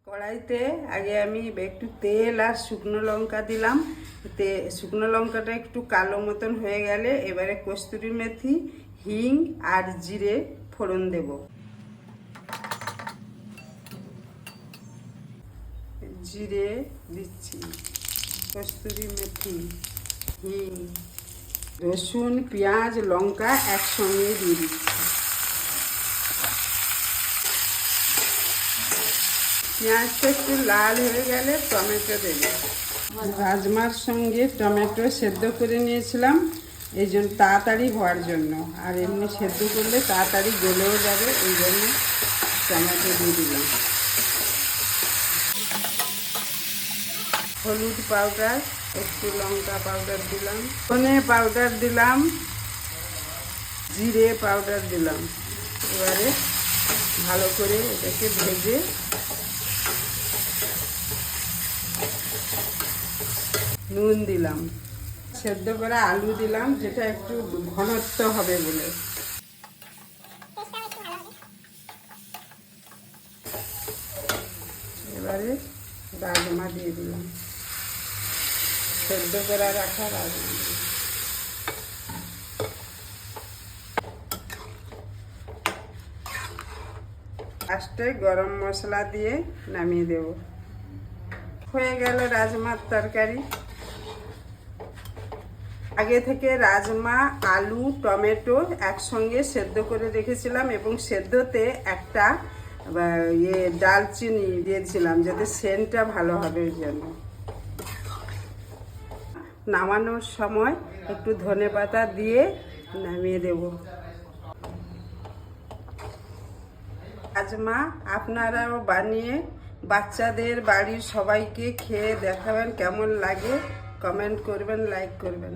কড়াইতে আগে আমি একটু তেল আর শুকনো লঙ্কা দিলাম। শুকনো লঙ্কাটা একটু কালো মতন হয়ে গেলে এবারে কস্তুরি মেথি, হিং আর জিরে ফোড়ন দেব। জিরে দিচ্ছি, কস্তুরি মেথি, হিং, রসুন, পেঁয়াজ, লঙ্কা একসঙ্গে দিয়ে দিচ্ছি। পেঁয়াজটা একটু লাল হয়ে গেলে টমেটো দেবো। রাজমার সঙ্গে টমেটো সেদ্ধ করে নিয়েছিলাম এই জন্য, তাড়াতাড়ি হওয়ার জন্য, আর এমনি সেদ্ধ করলে তাড়াতাড়ি গলেও যাবে, এই জন্য টমেটো দিয়ে দিলাম। হলুদ পাউডার, একটু লঙ্কা পাউডার দিলাম, ধনে পাউডার দিলাম, জিরে পাউডার দিলাম। এবারে ভালো করে এটাকে ভেজে নুন দিলাম, সেদ্ধ করা আলু দিলাম, যেটা একটু ঘনত্ব হবে বলে। এবারে রাজমা দিয়ে দিলাম, সেদ্ধ করা রাখা রাজমা। লাস্টে গরম মশলা দিয়ে নামিয়ে দেব। হয়ে গেল রাজমার তরকারি। আগে থেকে রাজমা, আলু, টমেটো একসঙ্গে সেদ্ধ করে রেখেছিলাম এবং সেদ্ধতে একটা ডালচিনি দিয়েছিলাম যাতে সেন্টটা ভালো হবে ওই জন্য। নামানোর সময় একটু ধনেপাতা দিয়ে নামিয়ে দেব। রাজমা আপনারাও বানিয়ে বাচ্চাদের, বাড়ির সবাইকে খেয়ে দেখাবেন কেমন লাগে। কমেন্ট করবেন, লাইক করবেন।